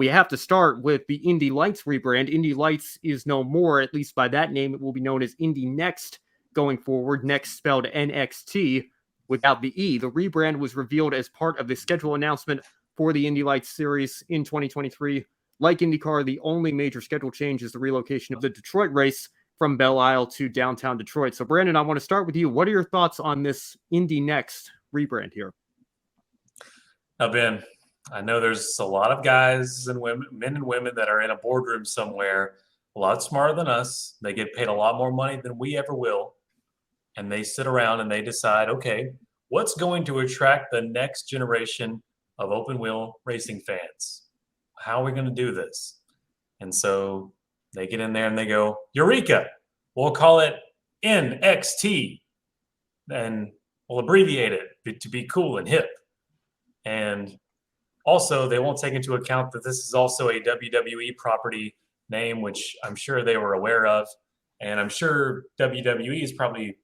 We have to start with the Indy Lights rebrand. Indy Lights is no more, at least by that name. It will be known as Indy NXT going forward. Next spelled NXT without the E. The rebrand was revealed as part of the schedule announcement for the Indy Lights series in 2023. Like IndyCar, the only major schedule change is the relocation of the Detroit race from Belle Isle to downtown Detroit. So, Brandon, I want to start with you. What are your thoughts on this Indy NXT rebrand here? Now, Ben, I know there's a lot of guys and women, men and women that are in a boardroom somewhere, a lot smarter than us. They get paid a lot more money than we ever will. And they sit around and they decide, okay, what's going to attract the next generation of open wheel racing fans? How are we going to do this? And so they get in there and they go, Eureka! We'll call it NXT. And we'll abbreviate it to be cool and hip. And also, they won't take into account that this is also a WWE property name, which I'm sure they were aware of. And I'm sure WWE is probably,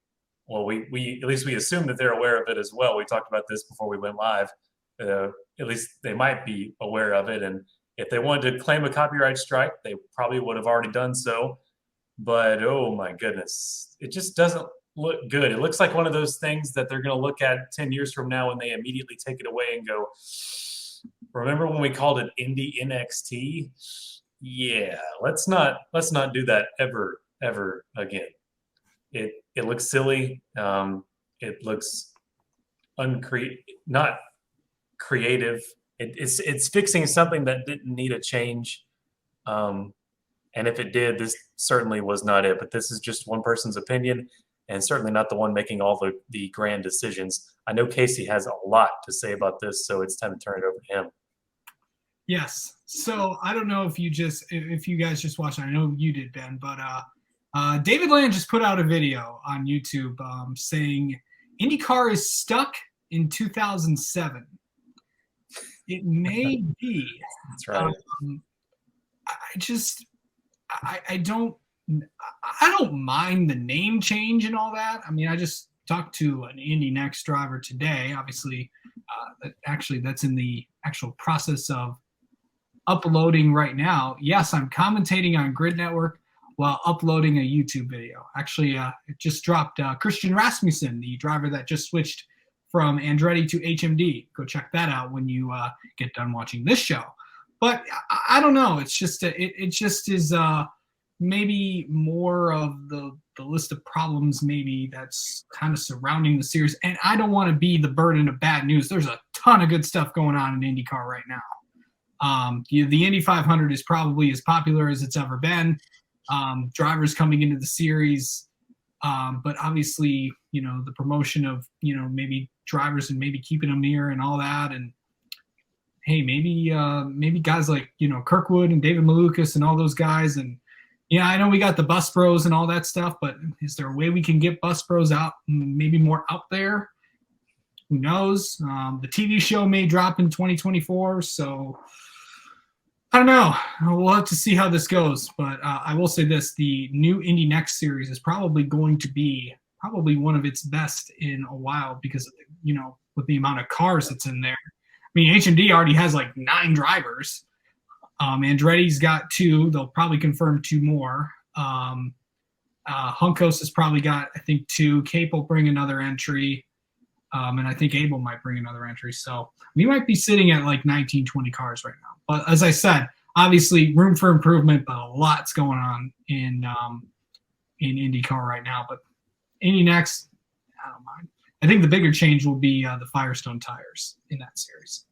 well, we at least we assume that they're aware of it as well. We talked about this before we went live. At least they might be aware of it. And if they wanted to claim a copyright strike, they probably would have already done so. But, oh my goodness, it just doesn't look good. It looks like one of those things that they're going to look at 10 years from now and they immediately take it away and go, remember when we called it Indy NXT? Yeah, let's not do that ever again. It looks silly. It looks not creative. It's fixing something that didn't need a change. And if it did, this certainly was not it. But this is just one person's opinion, and certainly not the one making all the grand decisions. I know Casey has a lot to say about this, so it's time to turn it over to him. Yes. So I don't know if you guys just watched. I know you did, Ben, but David Land just put out a video on YouTube saying IndyCar is stuck in 2007. It may be. That's right. I don't mind the name change and all that. I mean, I just talked to an Indy NXT driver today. Obviously, that's in the actual process of uploading right now. Yes, I'm commentating on Grid Network while uploading a YouTube video. Actually, it just dropped. Christian Rasmussen, the driver that just switched from Andretti to HMD. Go check that out when you get done watching this show. But I don't know. It's just it just is maybe more of the list of problems maybe that's kind of surrounding the series. And I don't want to be the burden of bad news. There's a ton of good stuff going on in IndyCar right now. The Indy 500 is probably as popular as it's ever been. Drivers coming into the series, but obviously, the promotion of, maybe drivers and maybe keeping them near and all that. And hey, maybe guys like, Kirkwood and David Malukas and all those guys. And yeah, I know we got the bus bros and all that stuff, but is there a way we can get bus bros out, maybe more out there? Who knows? The TV show may drop in 2024, so I don't know. We'll have to see how this goes. But I will say this, the new Indy NXT series is probably going to be one of its best in a while because, with the amount of cars that's in there. I mean, HMD already has like 9 drivers. Andretti's got 2. They'll probably confirm 2 more. Juncos has probably got, I think, 2. Cape will bring another entry. And I think Abel might bring another entry. So we might be sitting at like 19, 20 cars right now. But as I said, obviously room for improvement, but a lot's going on in IndyCar right now. But Indy NXT, I don't mind. I think the bigger change will be the Firestone tires in that series.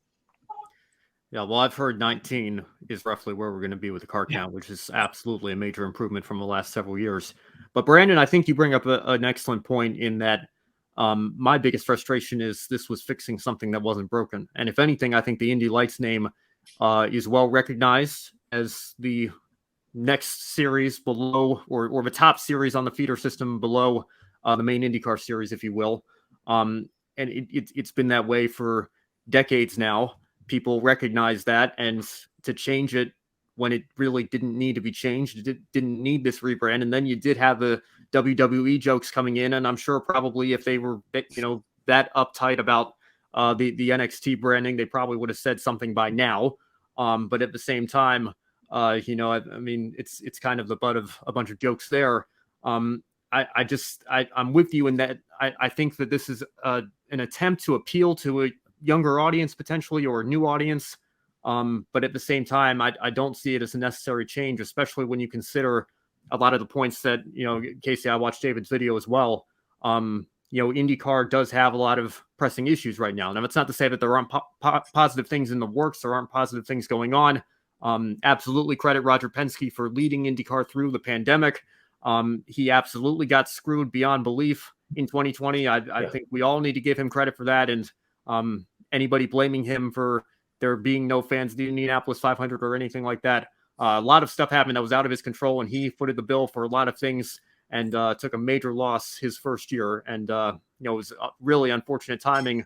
Yeah, well, I've heard 19 is roughly where we're going to be with the car count, which is absolutely a major improvement from the last several years. But Brandon, I think you bring up an excellent point in that my biggest frustration is this was fixing something that wasn't broken. And if anything, I think the Indy Lights name is well recognized as the next series below, or the top series on the feeder system below the main IndyCar series, if you will. And it's been that way for decades now. People recognize that, and to change it when it really didn't need to be changed, it didn't need this rebrand. And then you did have the WWE jokes coming in, and I'm sure probably if they were, that uptight about the NXT branding, they probably would have said something by now. But at the same time, I mean, it's kind of the butt of a bunch of jokes there. I'm with you in that I think that this is an attempt to appeal to a younger audience potentially, or a new audience. But at the same time, I don't see it as a necessary change, especially when you consider a lot of the points that, Casey, I watched David's video as well. IndyCar does have a lot of pressing issues right now. Now, it's not to say that there aren't positive things in the works, there aren't positive things going on. Absolutely credit Roger Penske for leading IndyCar through the pandemic. He absolutely got screwed beyond belief in 2020. I think we all need to give him credit for that. And anybody blaming him for there being no fans of the Indianapolis 500 or anything like that, a lot of stuff happened that was out of his control, and he footed the bill for a lot of things and took a major loss his first year. And, it was really unfortunate timing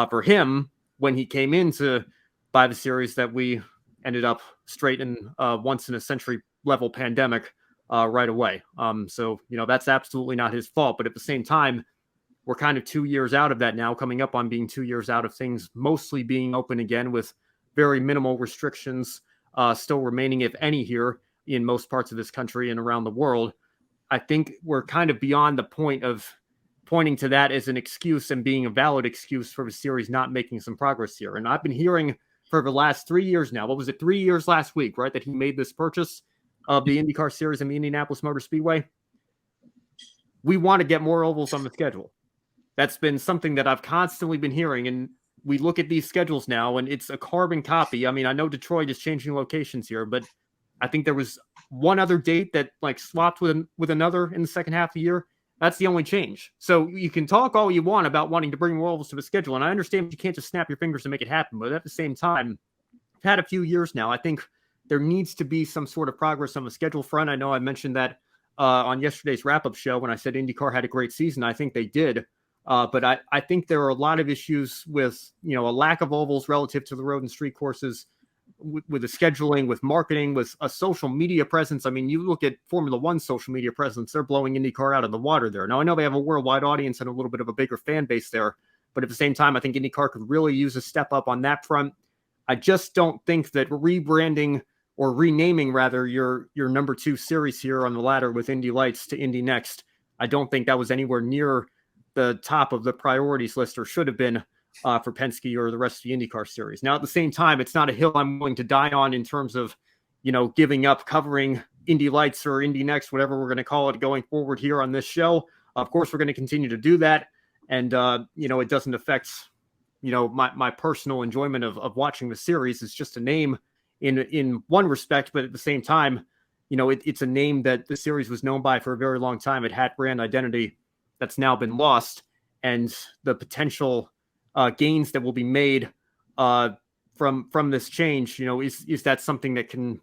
for him when he came in to buy the series that we ended up straight in once in a century level pandemic right away. So, that's absolutely not his fault. But at the same time, we're kind of 2 years out of that now, coming up on being 2 years out of things mostly being open again with very minimal restrictions still remaining, if any, here in most parts of this country and around the world. I think we're kind of beyond the point of pointing to that as an excuse and being a valid excuse for the series not making some progress here. And I've been hearing for the last 3 years now, what was it, 3 years last week, right, that he made this purchase of the IndyCar series in the Indianapolis Motor Speedway. We want to get more ovals on the schedule. That's been something that I've constantly been hearing. And we look at these schedules now, and it's a carbon copy. I mean, I know Detroit is changing locations here, but I think there was one other date that swapped with another in the second half of the year. That's the only change. So you can talk all you want about wanting to bring more ovals to the schedule, and I understand you can't just snap your fingers and make it happen. But at the same time, I've had a few years now. I think there needs to be some sort of progress on the schedule front. I know I mentioned that on yesterday's wrap-up show when I said IndyCar had a great season. I think they did. But I think there are a lot of issues with, a lack of ovals relative to the road and street courses, with the scheduling, with marketing, with a social media presence. I mean, you look at Formula One social media presence, they're blowing IndyCar out of the water there. Now, I know they have a worldwide audience and a little bit of a bigger fan base there, but at the same time, I think IndyCar could really use a step up on that front. I just don't think that rebranding or renaming, rather, your number 2 series here on the ladder with Indy Lights to Indy NXT, I don't think that was anywhere near the top of the priorities list, or should have been, for Penske or the rest of the IndyCar series. Now, at the same time, it's not a hill I'm willing to die on in terms of, giving up covering Indy Lights or Indy NXT, whatever we're going to call it going forward here on this show. Of course, we're going to continue to do that. And, it doesn't affect, my personal enjoyment of watching the series. It's just a name in one respect, but at the same time, it's a name that the series was known by for a very long time. It had brand identity that's now been lost, and the potential gains that will be made from this change, is that something that can,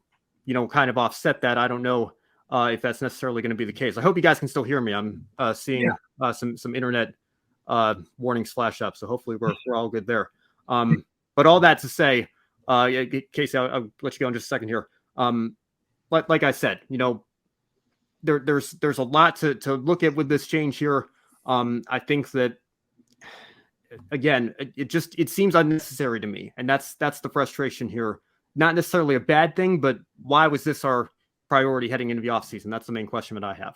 kind of offset that? I don't know if that's necessarily going to be the case. I hope you guys can still hear me. I'm seeing some internet warnings flash up, so hopefully we're all good there. But all that to say, Casey, I'll let you go in just a second here. Like I said, there's a lot to look at with this change here. I think that, again, it seems unnecessary to me, and that's the frustration here. Not necessarily a bad thing, but why was this our priority heading into the offseason? That's the main question that I have.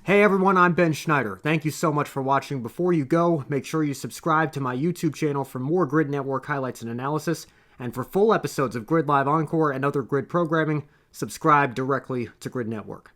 Hey everyone, I'm Ben Schneider. Thank you so much for watching. Before you go, make sure you subscribe to my YouTube channel for more Grid Network highlights and analysis, and for full episodes of Grid Live Encore and other Grid programming, subscribe directly to Grid Network.